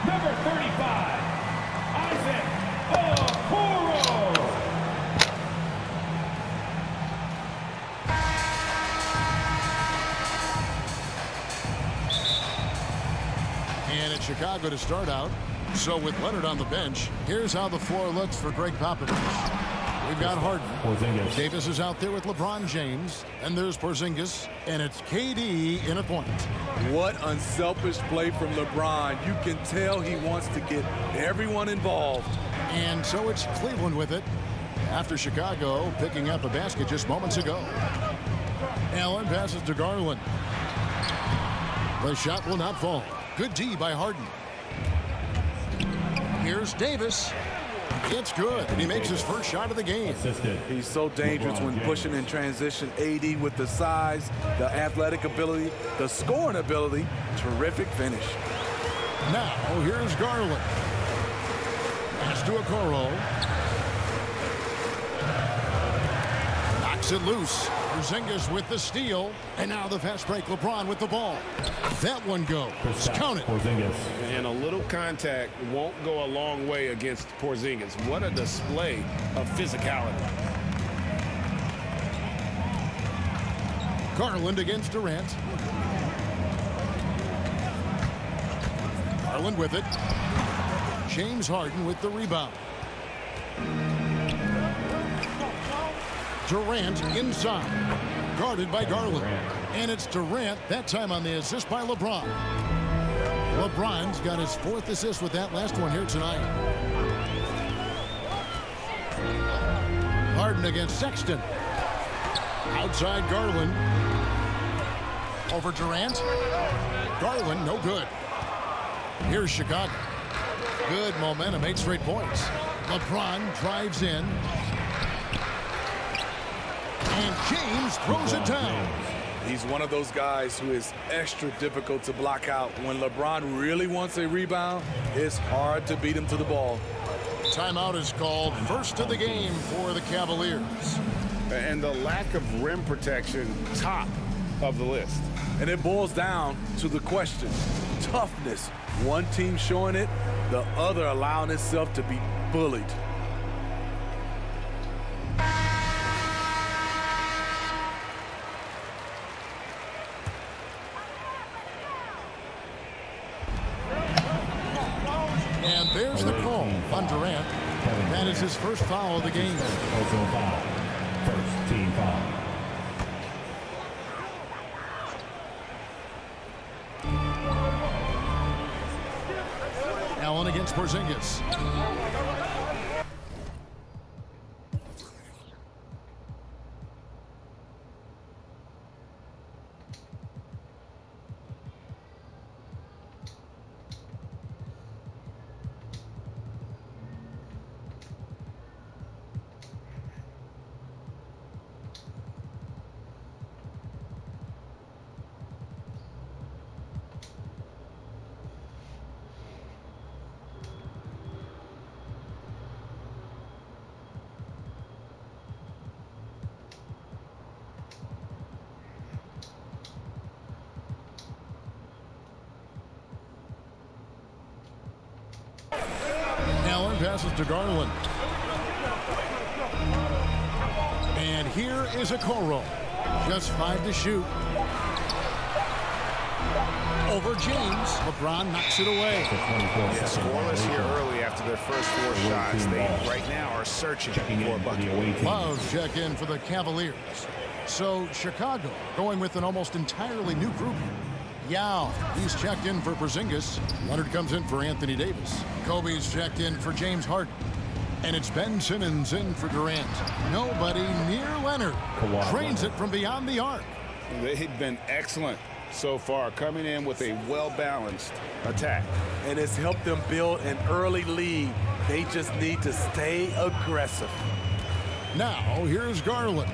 Number 35, Isaac Okoro. And it's Chicago to start out. So with Leonard on the bench, here's how the floor looks for Greg Popovich. We've got Harden. Porzingis. Davis is out there with LeBron James. And there's Porzingis. And it's KD in a point. What unselfish play from LeBron. You can tell he wants to get everyone involved. And so it's Cleveland with it. After Chicago picking up a basket just moments ago. Allen passes to Garland. The shot will not fall. Good D by Harden. Here's Davis. It's good, and he makes his first shot of the game. Assisted. He's so dangerous when pushing in transition. AD with the size, the athletic ability, the scoring ability. Terrific finish. Now, here's Garland. Pass to Okoro. Knocks it loose. Porzingis with the steal. And now the fast break. LeBron with the ball. That one goes. Count it. Porzingis. And a little contact won't go a long way against Porzingis. What a display of physicality. Garland against Durant. Garland with it. James Harden with the rebound. Durant inside. Guarded by Garland. And it's Durant, that time on the assist by LeBron. LeBron's got his 4th assist with that last one here tonight. Harden against Sexton. Outside Garland. Over Durant. Garland, no good. Here's Chicago. Good momentum, 8 straight points. LeBron drives in. And James throws it down. He's one of those guys who is extra difficult to block out. When LeBron really wants a rebound, it's hard to beat him to the ball. Timeout is called. First of the game for the Cavaliers. And the lack of rim protection, top of the list. And it boils down to the question. Toughness. One team showing it, the other allowing itself to be bullied. And there's the call on Durant. That is his first foul of the game. Also foul. First team foul. Allen against Porzingis. Allen passes to Garland. And here is Okoro. Just 5 to shoot. Over James. LeBron knocks it away. Yeah, scoreless here early after their first 4 shots. They right now are searching for a bucket. Love check in for the Cavaliers. So Chicago going with an almost entirely new group here. Yao, he's checked in for Porzingis. Leonard comes in for Anthony Davis. Kobe's checked in for James Harden. And it's Ben Simmons in for Durant. Nobody near Leonard. Trains it from beyond the arc. They've been excellent so far, coming in with a well-balanced attack. And it's helped them build an early lead. They just need to stay aggressive. Now, here's Garland.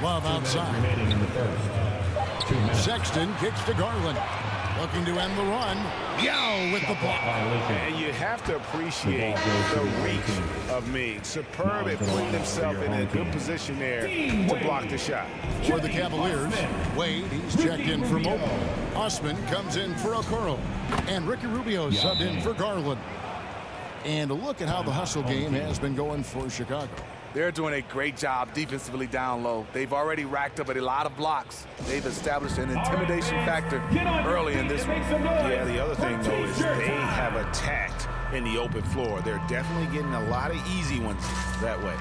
Love outside. Remaining in the first. 2 minutes. Sexton kicks to Garland. Looking to end the run. Yao with the block. And you have to appreciate the reach of Meade. Superb at putting himself in a good position there to block the shot. For the Cavaliers, Wade, he's checked in for Mobley. Osman comes in for Okoro. And Ricky Rubio subbed in for Garland. And look at how the hustle game has been going for Chicago. They're doing a great job defensively down low. They've already racked up a lot of blocks. They've established an intimidation factor early in this one. Yeah, the other thing, though, is they have attacked in the open floor. They're definitely getting a lot of easy ones that way.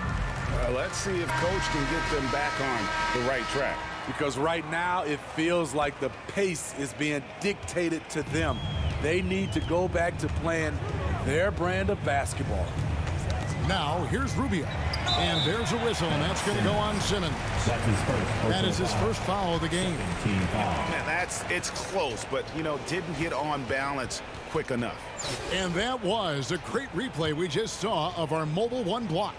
Let's see if Coach can get them back on the right track. Because right now it feels like the pace is being dictated to them. They need to go back to playing their brand of basketball. Now, here's Rubio. And there's a whistle, and that's going to go on Simmons. That is his first foul of the game. Man, it's close, but, you know, didn't get on balance quick enough. And that was a great replay we just saw of our Mobile One block.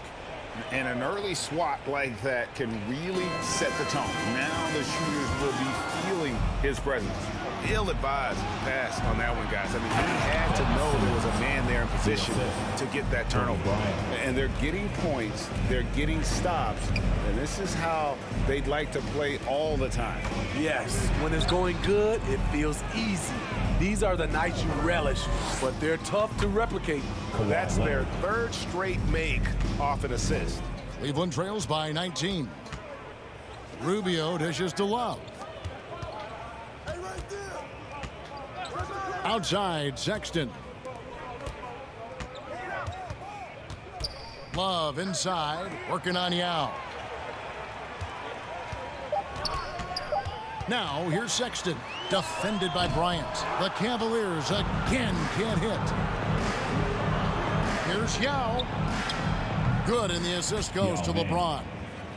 And an early swat like that can really set the tone. Now the shooters will be feeling his presence. Ill-advised pass on that one, guys. I mean, he had to know there was a man there in position to get that turnover. And they're getting points, they're getting stops, and this is how they'd like to play all the time. Yes, when it's going good, it feels easy. These are the nights you relish, but they're tough to replicate. That's their third straight make off an assist. Cleveland trails by 19. Rubio dishes to Love. Outside, Sexton. Love inside, working on Yao. Now, here's Sexton, defended by Bryant. The Cavaliers again can't hit. Here's Yao. Good, and the assist goes to LeBron.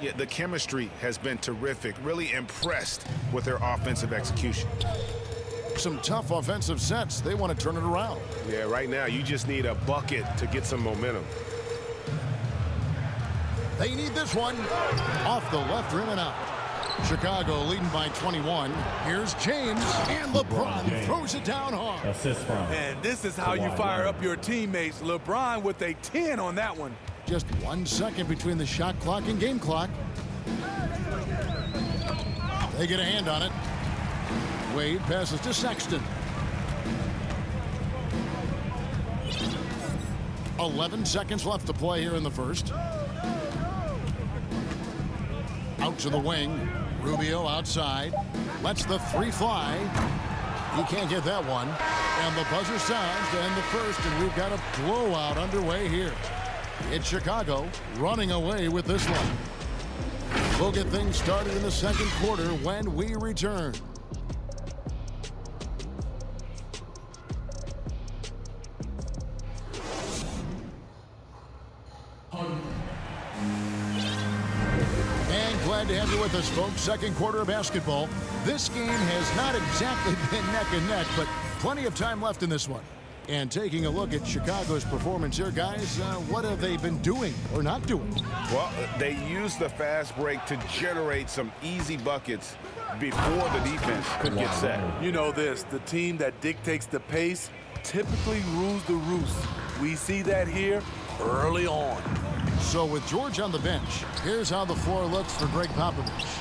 Yeah, the chemistry has been terrific. Really impressed with their offensive execution. Some tough offensive sets. They want to turn it around. Yeah, right now you just need a bucket to get some momentum. They need this one. Off the left rim and out. Chicago leading by 21. Here's James, and LeBron throws it down hard. Assist from. And this is how you fire up your teammates. LeBron with a 10 on that one. Just 1 second between the shot clock and game clock. They get a hand on it. Wade passes to Sexton. 11 seconds left to play here in the first. Out to the wing. Rubio outside. Lets the three fly. He can't get that one. And the buzzer sounds to end the first, and we've got a blowout underway here. It's Chicago running away with this one. We'll get things started in the second quarter when we return. Glad to have you with us, folks. Second quarter of basketball. This game has not exactly been neck and neck, but plenty of time left in this one. And taking a look at Chicago's performance here, guys, what have they been doing or not doing? Well, they used the fast break to generate some easy buckets before the defense could get set. You know this, the team that dictates the pace typically rules the roost. We see that here early on. So with George on the bench, here's how the floor looks for Greg Popovich.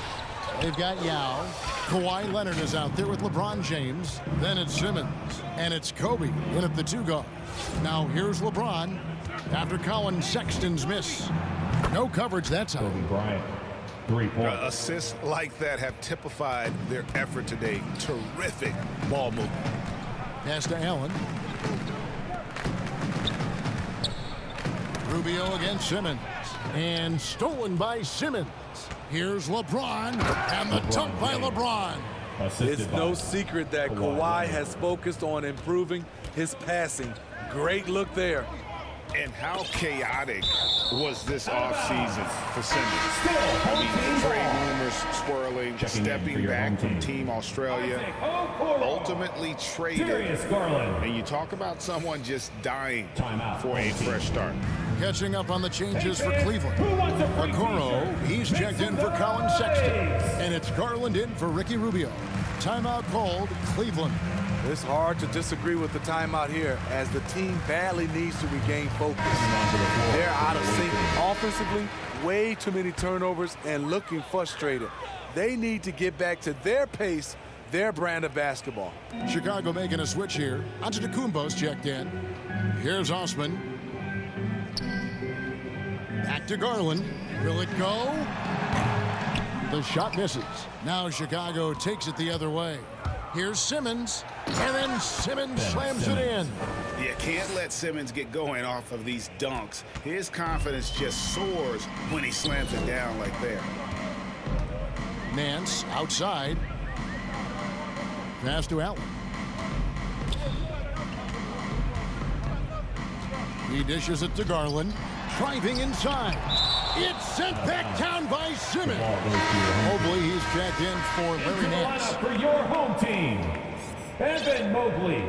They've got Yao. Kawhi Leonard is out there with LeBron James. Then it's Simmons. And it's Kobe in at the two guard. Now here's LeBron after Colin Sexton's miss. No coverage that time. Kobe Bryant, 3 points. Assists like that have typified their effort today. Terrific ball movement. Pass to Allen. Rubio against Simmons. And stolen by Simmons. Here's LeBron. And the dunk by LeBron. It's no secret that Kawhi has focused on improving his passing. Great look there. And how chaotic was this offseason for Simmons? I mean, trade rumors swirling, stepping back from Team Australia, ultimately traded. And you talk about someone just dying for a fresh start. Catching up on the changes for Cleveland. Okoro, he's checked in for Colin Sexton. And it's Garland in for Ricky Rubio. Timeout called, Cleveland. It's hard to disagree with the timeout here as the team badly needs to regain focus. They're out of sync offensively, way too many turnovers, and looking frustrated. They need to get back to their pace, their brand of basketball. Chicago making a switch here. Antetokounmpo's checked in. Here's Osman. Back to Garland. Will it go? The shot misses. Now Chicago takes it the other way. Here's Simmons. And then Simmons slams it in. You can't let Simmons get going off of these dunks. His confidence just soars when he slams it down like that. Nance outside. Pass to Allen. He dishes it to Garland. Driving inside. It's sent back down by Simmons. Mobley, he's checked in for Larry Nance. For your home team, Evan Mobley.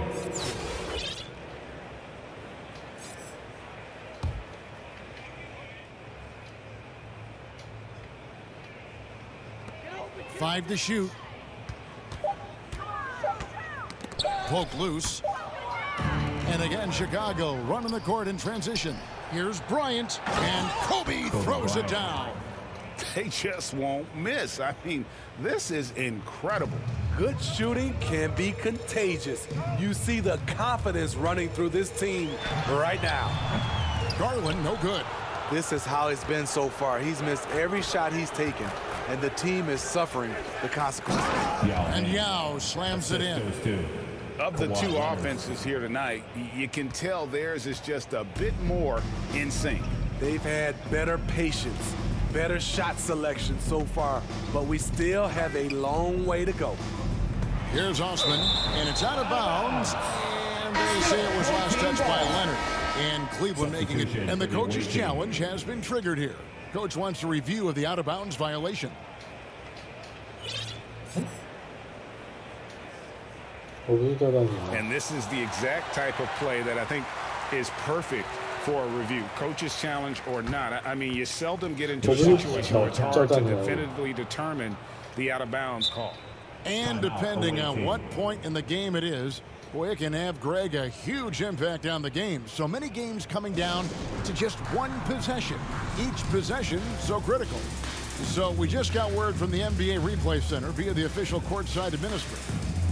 Five to shoot. Poke loose. And again, Chicago running the court in transition. Here's Bryant, and Kobe throws it down. They just won't miss. I mean, this is incredible. Good shooting can be contagious. You see the confidence running through this team right now. Garland, no good. This is how it's been so far. He's missed every shot he's taken, and the team is suffering the consequences. And Yao slams it in. Of the two offenses here tonight, you can tell theirs is just a bit more in sync. They've had better patience, better shot selection so far, but we still have a long way to go. Here's Osman, and it's out of bounds, and they say it was last touched by Leonard. And Cleveland making it, and the coach's challenge has been triggered here. Coach wants a review of the out-of-bounds violation. And this is the exact type of play that I think is perfect for a review, coach's challenge or not. I mean, you seldom get into a situation where it's hard to definitively determine the out-of-bounds call. And depending on what point in the game it is, boy, it can have, Greg, a huge impact on the game. So many games coming down to just one possession. Each possession so critical. So we just got word from the NBA Replay Center via the official courtside administrator.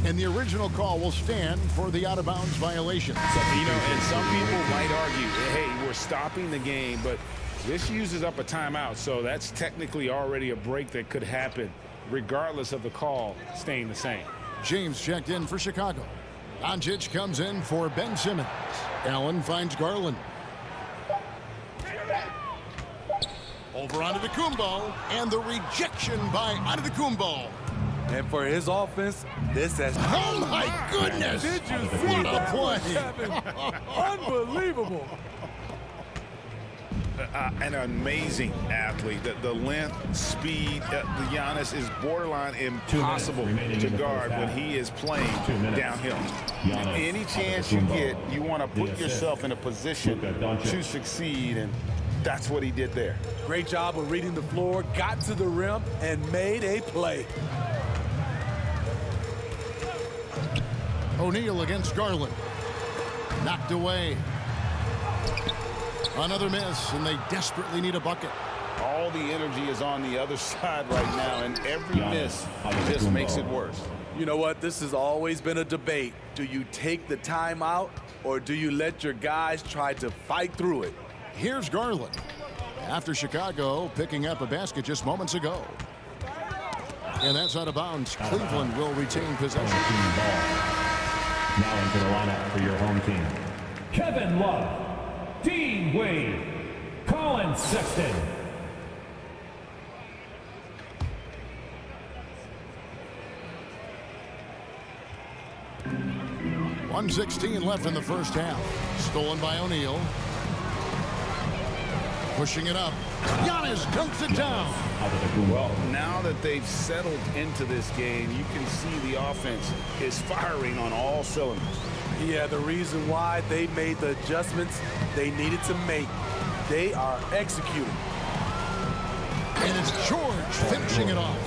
And the original call will stand for the out-of-bounds violation. So, you know, and some people might argue, hey, we're stopping the game, but this uses up a timeout, so that's technically already a break that could happen, regardless of the call staying the same. James checked in for Chicago. Doncic comes in for Ben Simmons. Allen finds Garland. Over Antetokounmpo, and the rejection by Antetokounmpo. And for his offense, this has... Oh, my goodness! Did you see what a that play? Kevin? Unbelievable. An amazing athlete. The length, speed, Giannis is borderline impossible to guard when he is playing downhill. Any chance you get, you want to put yourself in a position to succeed, and that's what he did there. Great job of reading the floor, got to the rim, and made a play. O'Neal against Garland. Knocked away. Another miss, and they desperately need a bucket. All the energy is on the other side right now, and every miss just makes it worse. You know what? This has always been a debate. Do you take the timeout, or do you let your guys try to fight through it? Here's Garland. After Chicago picking up a basket just moments ago. And that's out of bounds. Cleveland will retain possession. Now into the lineup for your home team. Kevin Love, Dean Wade, Colin Sexton. .116 left in the first half. Stolen by O'Neal. Pushing it up. Giannis dunks it down. Well, now that they've settled into this game, you can see the offense is firing on all cylinders. Yeah, the reason why they made the adjustments they needed to make. They are executing. And it's George finishing it off.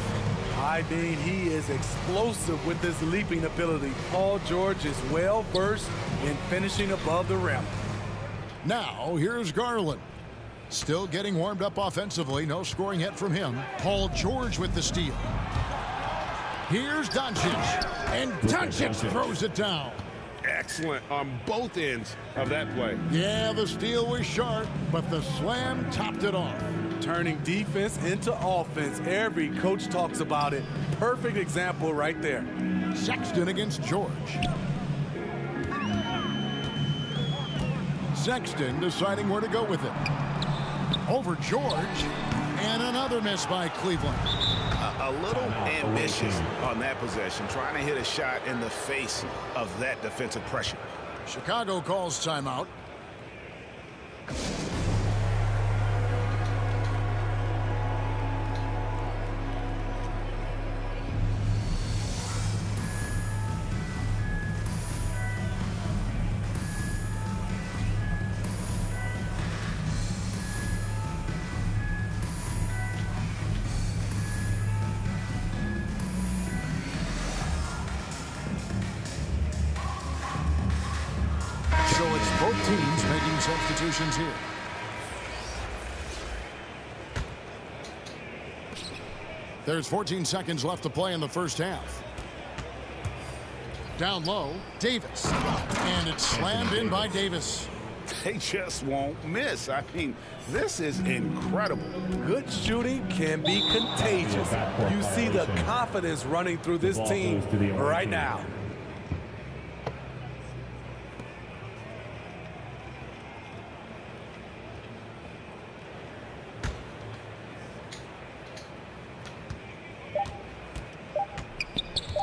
I mean, he is explosive with his leaping ability. Paul George is well versed in finishing above the rim. Now, here's Garland. Still getting warmed up offensively. No scoring hit from him. Paul George with the steal. Here's Doncic. And Doncic throws it down. Excellent on both ends of that play. Yeah, the steal was sharp, but the slam topped it off. Turning defense into offense. Every coach talks about it. Perfect example right there. Sexton against George. Sexton deciding where to go with it. Over George. And another miss by Cleveland. A little ambitious on that possession, trying to hit a shot in the face of that defensive pressure. Chicago calls timeout. So it's both teams making substitutions here. There's 14 seconds left to play in the first half. Down low, Davis. And it's slammed in by Davis. They just won't miss. I mean, this is incredible. Good shooting can be contagious. You see the confidence running through this team right now.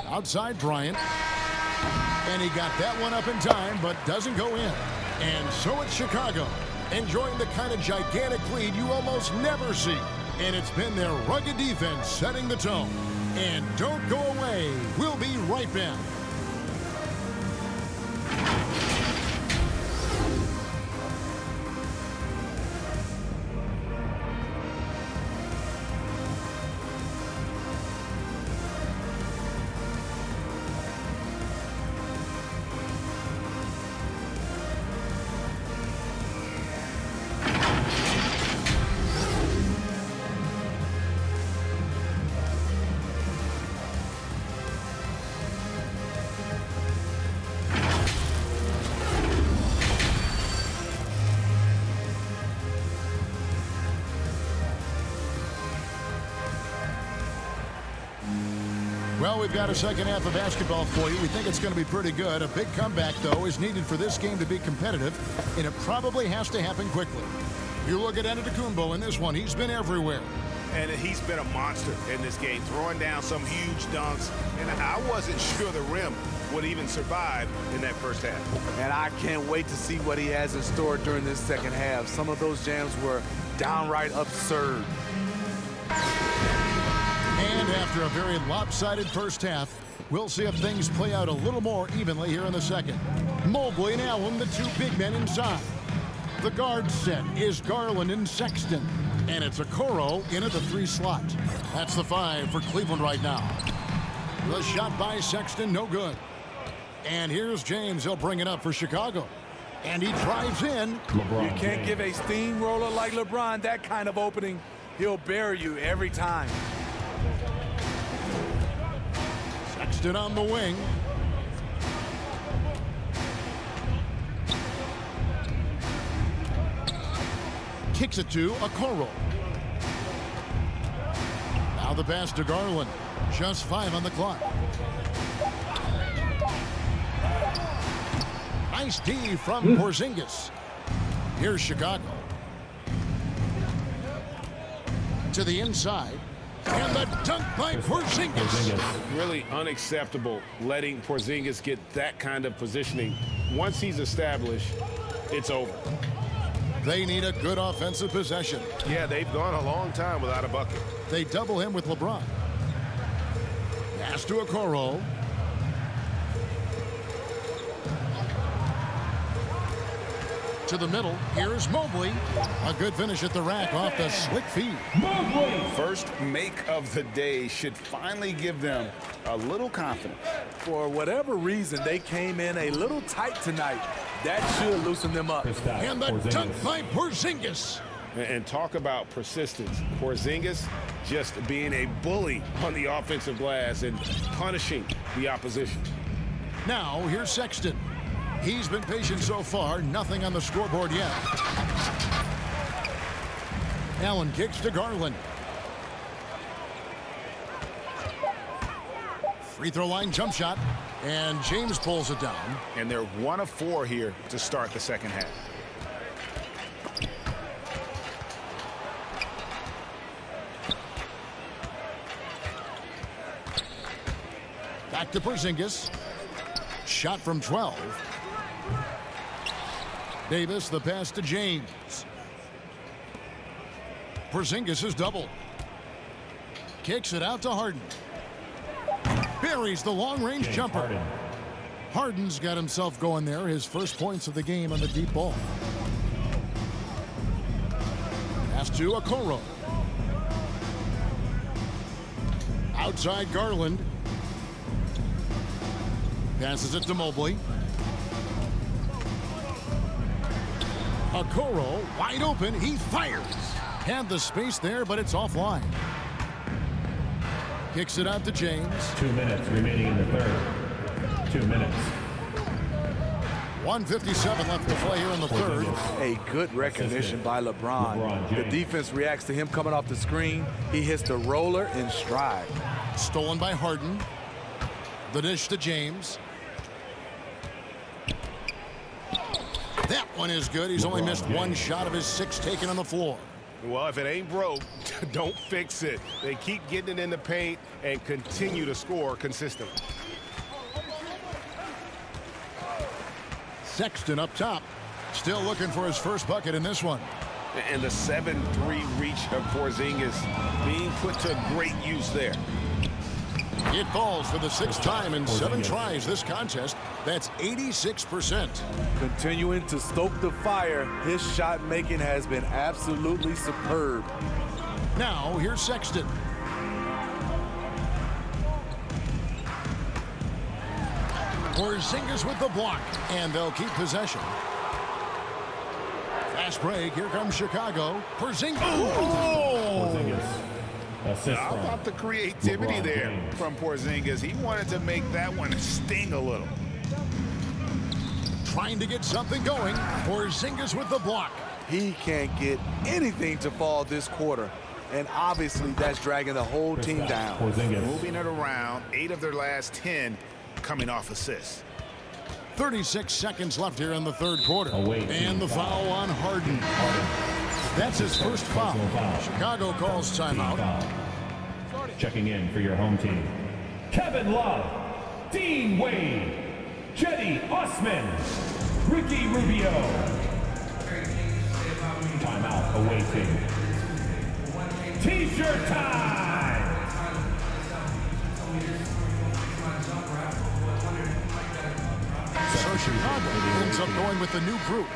Outside Bryant. And he got that one up in time, but doesn't go in. And so it's Chicago, enjoying the kind of gigantic lead you almost never see. And it's been their rugged defense setting the tone. And don't go away. We'll be right back. Well, we've got a second half of basketball for you. We think it's going to be pretty good. A big comeback, though, is needed for this game to be competitive, and it probably has to happen quickly. You look at Antetokounmpo in this one. He's been everywhere. And he's been a monster in this game, throwing down some huge dunks. And I wasn't sure the rim would even survive in that first half. And I can't wait to see what he has in store during this second half. Some of those jams were downright absurd. And after a very lopsided first half, we'll see if things play out a little more evenly here in the second. Mobley and Allen, the two big men inside. The guard set is Garland and Sexton. And it's Okoro into the 3 slot. That's the 5 for Cleveland right now. The shot by Sexton, no good. And here's James. He'll bring it up for Chicago. And he drives in. You can't give a steamroller like LeBron that kind of opening. He'll bury you every time. Sexton on the wing. Kicks it to Okoro. Now the pass to Garland. Just 5 on the clock. Nice D from Porzingis. Here's Chicago. To the inside. And the dunk by Porzingis. Really unacceptable letting Porzingis get that kind of positioning. Once he's established, it's over. They need a good offensive possession. Yeah, they've gone a long time without a bucket. They double him with LeBron. Pass to Okoro. To the middle, here's Mobley. A good finish at the rack off the slick feed. Mobley! First make of the day should finally give them a little confidence. For whatever reason, they came in a little tight tonight. That should loosen them up. And the dunk by Porzingis. And talk about persistence. Porzingis just being a bully on the offensive glass and punishing the opposition. Now, here's Sexton. He's been patient so far, nothing on the scoreboard yet. Allen kicks to Garland. Free throw line jump shot, and James pulls it down. And they're 1 of 4 here to start the second half. Back to Porzingis. Shot from 12. Davis, the pass to James. Porzingis is doubled. Kicks it out to Harden. Buries the long-range jumper. Harden's got himself going there. His first points of the game on the deep ball. Pass to Okoro. Outside Garland. Passes it to Mobley. Okoro wide open. He fires. Had the space there, but it's offline. Kicks it out to James. 2 minutes remaining in the third. 2 minutes. 1:57 left to play here in the third. A good recognition by LeBron. The defense reacts to him coming off the screen. He hits the roller in stride. Stolen by Harden. The dish to James. That one is good. He's only missed one shot of his 6 taken on the floor. Well, if it ain't broke, don't fix it. They keep getting it in the paint and continue to score consistently. Sexton up top. Still looking for his first bucket in this one. And the 7-3 reach of Porzingis being put to great use there. It falls for the 6th time in 7 tries this contest. That's 86%. Continuing to stoke the fire, his shot making has been absolutely superb. Now, here's Sexton. Porzingis with the block, and they'll keep possession. Fast break. Here comes Chicago. Porzingis. Oh! Assist How about the creativity there from Porzingis? He wanted to make that one sting a little. Trying to get something going. Porzingis with the block. He can't get anything to fall this quarter. And obviously that's dragging the whole team down. Moving it around, 8 of their last 10 coming off assists. 36 seconds left here in the third quarter. And the foul on Harden. That's his first foul. Chicago calls timeout. Checking in for your home team. Kevin Love, Dean Wade, Cedi Osman, Ricky Rubio. Timeout away team. T-shirt time! So Chicago ends up going with the new group.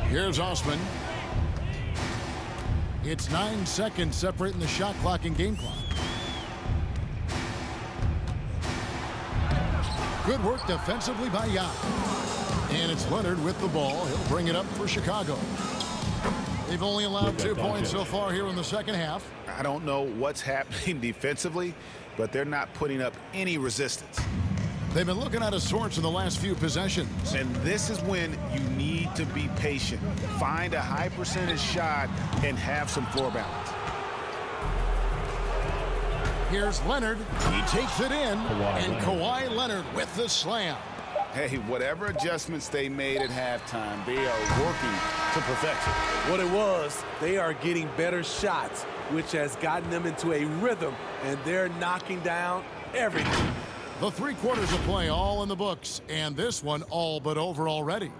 Here's Osman. It's 9 seconds separating the shot clock and game clock. Good work defensively by Yao. And it's Leonard with the ball. He'll bring it up for Chicago. They've only allowed 2 points so far here in the second half. I don't know what's happening defensively, but they're not putting up any resistance. They've been looking out of sorts in the last few possessions. And this is when you need to be patient. Find a high percentage shot and have some floor balance. Here's Leonard. He takes it in. And Kawhi Leonard with the slam. Hey, whatever adjustments they made at halftime, they are working to perfection. What it was, they are getting better shots, which has gotten them into a rhythm, and they're knocking down everything. The 3 quarters of play all in the books, and this one all but over already.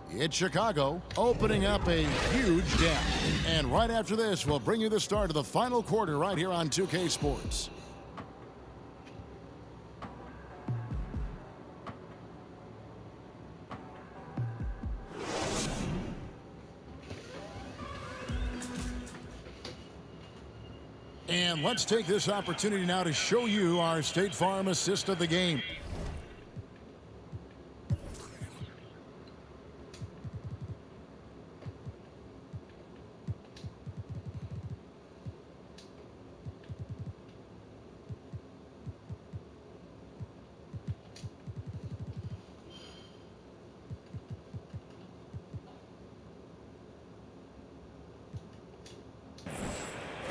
It's Chicago opening up a huge gap. And right after this, we'll bring you the start of the final quarter right here on 2K Sports. And let's take this opportunity now to show you our State Farm assist of the game.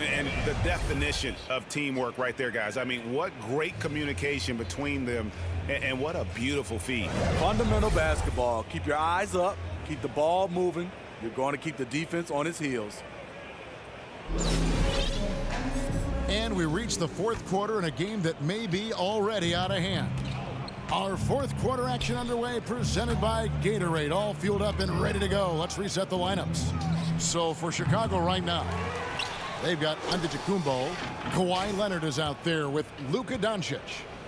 And the definition of teamwork right there, guys. I mean, what great communication between them, and what a beautiful feed. Fundamental basketball. Keep your eyes up. Keep the ball moving. You're going to keep the defense on its heels. And we reach the fourth quarter in a game that may be already out of hand. Our fourth quarter action underway, presented by Gatorade. All fueled up and ready to go. Let's reset the lineups. So for Chicago right now, they've got Antetokounmpo. Kawhi Leonard is out there with Luka Doncic.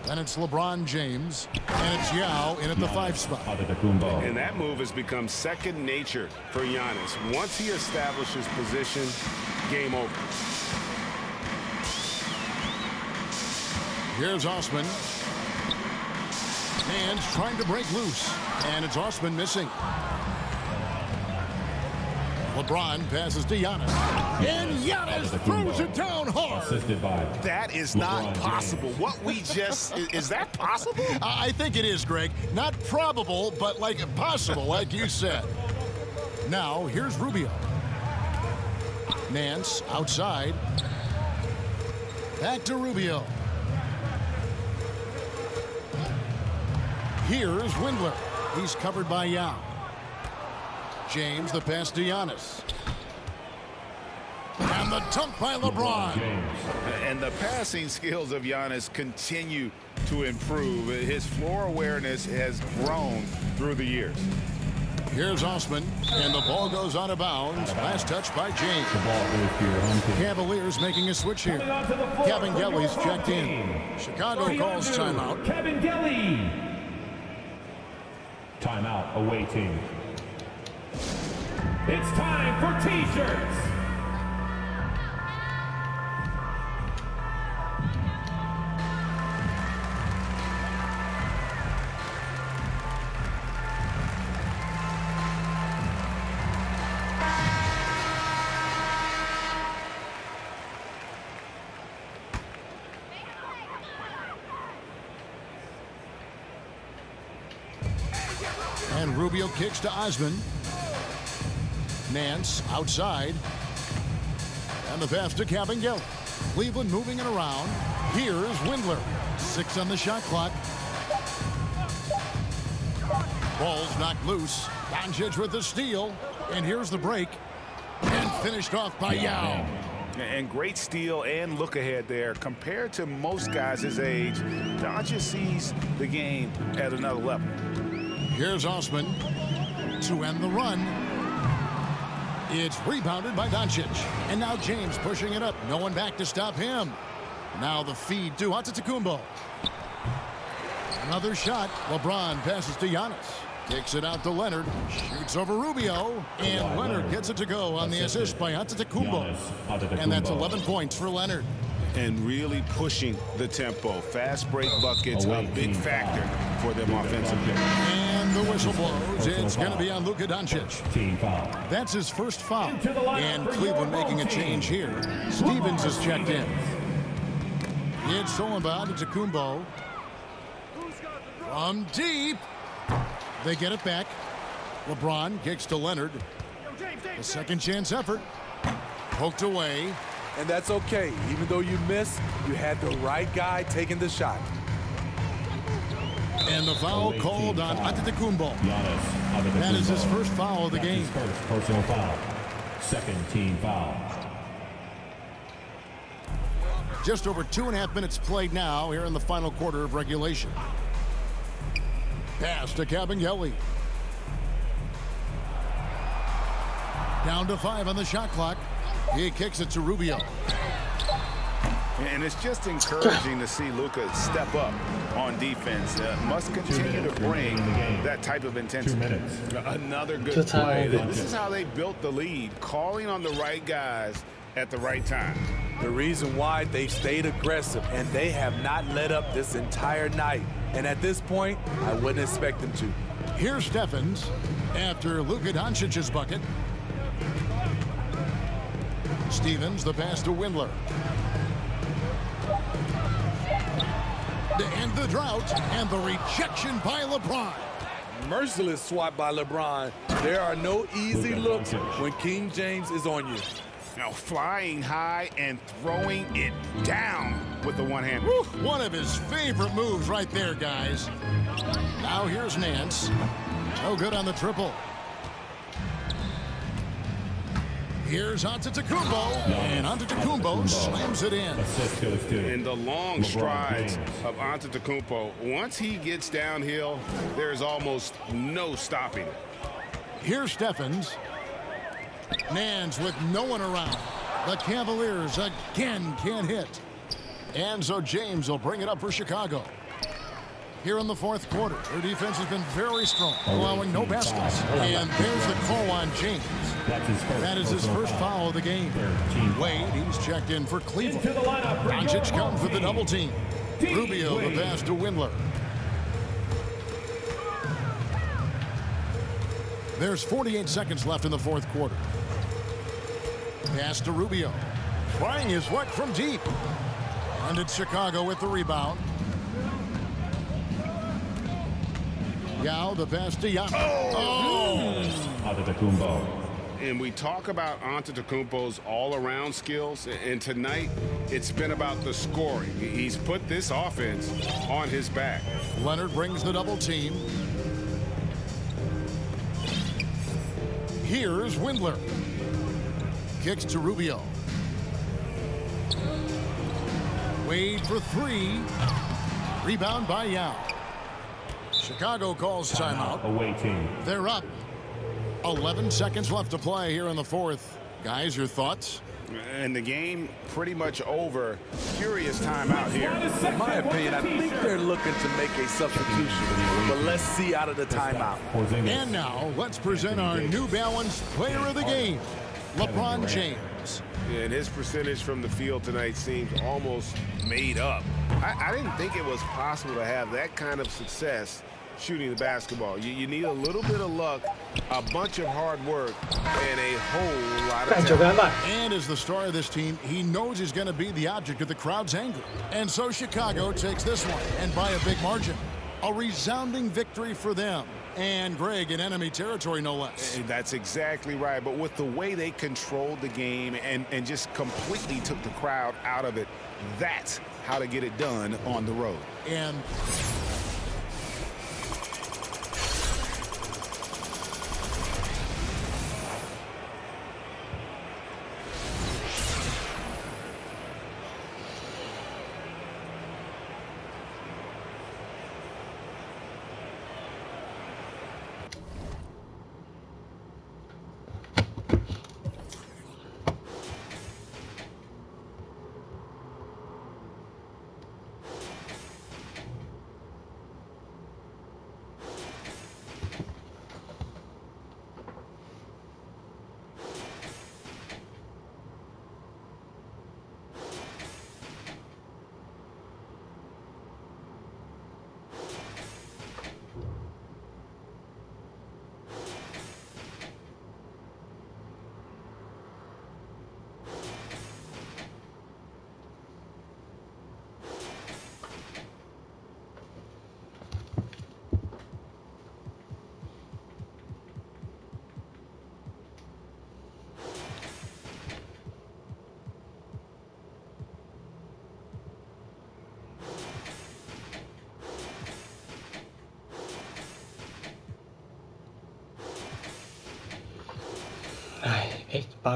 Then it's LeBron James. And it's Yao in at the 5 spot. And that move has become second nature for Giannis. Once he establishes position, game over. Here's Osman. Hands trying to break loose. And it's Osman missing. LeBron passes to Giannis. And Giannis throws it down hard. Assisted by That is not possible. What we just, is that possible? I think it is, Greg. Not probable, but like possible, like you said. Now, here's Rubio. Nance outside. Back to Rubio. Here's Windler. He's covered by Yao. James, the pass to Giannis. And the dunk by LeBron. And the passing skills of Giannis continue to improve. His floor awareness has grown through the years. Here's Osman, and the ball goes out of bounds. Last touch by James. the ball goes to your home team. Cavaliers making a switch here. Kevin Gelly's checked in. Chicago calls timeout. Kevin Gelly. Timeout, away team. It's time for T-shirts. And Rubio kicks to Osman. Nance outside. And the pass to Kabengele. Cleveland moving it around. Here's Windler. 6 on the shot clock. Ball's knocked loose. Doncic with the steal. And here's the break. And finished off by Yao. And great steal and look ahead there. Compared to most guys his age, Doncic sees the game at another level. Here's Osman to end the run. It's rebounded by Doncic. And now James pushing it up. No one back to stop him. Now the feed to Antetokounmpo. Another shot. LeBron passes to Giannis. Kicks it out to Leonard. Shoots over Rubio. And Leonard gets it to go on the assist by Antetokounmpo. And that's 11 points for Leonard. And really pushing the tempo. Fast break buckets, a big factor for them offensively. And the whistle blows. It's going to be on Luka Doncic. Team foul. That's his first foul. And Cleveland making a change here. Stevens is checked in. It's stolen by Antetokounmpo. From deep. They get it back. LeBron kicks to Leonard. A second chance effort. Poked away. And that's okay. Even though you missed, you had the right guy taking the shot. And the foul called on Antetokounmpo. Giannis. That is his first foul of the game. First personal foul. Second team foul. Just over 2.5 minutes played now here in the final quarter of regulation. Pass to Kabengele. Down to 5 on the shot clock. He kicks it to Rubio. And it's just encouraging to see Luka step up on defense. Must continue to bring that type of intensity. 2 minutes. Another good play. This is how they built the lead. Calling on the right guys at the right time. The reason why they stayed aggressive, and they have not let up this entire night. And at this point, I wouldn't expect them to. Here's Steffens after Luka Doncic's bucket. Stevens, the pass to Windler. To end the drought, and the rejection by LeBron. Merciless swat by LeBron. There are no easy looks when King James is on you. Now flying high and throwing it down with the one hand. Woo, one of his favorite moves right there, guys. Now here's Nance. No good on the triple. Here's Antetokounmpo, and Antetokounmpo slams it in. And the long strides of Antetokounmpo, once he gets downhill, there's almost no stopping it. Here's Steffens. Nance with no one around. The Cavaliers again can't hit. And so James will bring it up for Chicago. Here in the fourth quarter, their defense has been very strong, allowing no baskets. And there's the call on James. That is his first foul of the game. Wade, he's checked in for Cleveland. Doncic comes with the double team. Rubio, the pass to Windler. There's 48 seconds left in the fourth quarter. Pass to Rubio. Trying his luck from deep. And it's Chicago with the rebound. Yao, the pass to Yao. Antetokounmpo. And we talk about Antetokounmpo's all-around skills, and tonight it's been about the scoring. He's put this offense on his back. Leonard brings the double team. Here's Windler. Kicks to Rubio. Wade for three. Rebound by Yao. Chicago calls timeout. Away team. They're up. 11 seconds left to play here in the fourth. Guys, your thoughts? And the game pretty much over. Curious timeout here. In my opinion, I think they're looking to make a substitution. But let's see out of the timeout. And now, let's present our New Balance Player of the Game, LeBron James. And his percentage from the field tonight seems almost made up. I didn't think it was possible to have that kind of success shooting the basketball. You need a little bit of luck, a bunch of hard work, and a whole lot of talent. And as the star of this team, he knows he's going to be the object of the crowd's anger. And so Chicago takes this one, and by a big margin. A resounding victory for them. And Greg, in enemy territory, no less. That's exactly right. But with the way they controlled the game and just completely took the crowd out of it, that's how to get it done on the road. And8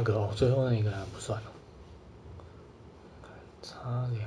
个哦，最后那个不算了，差2。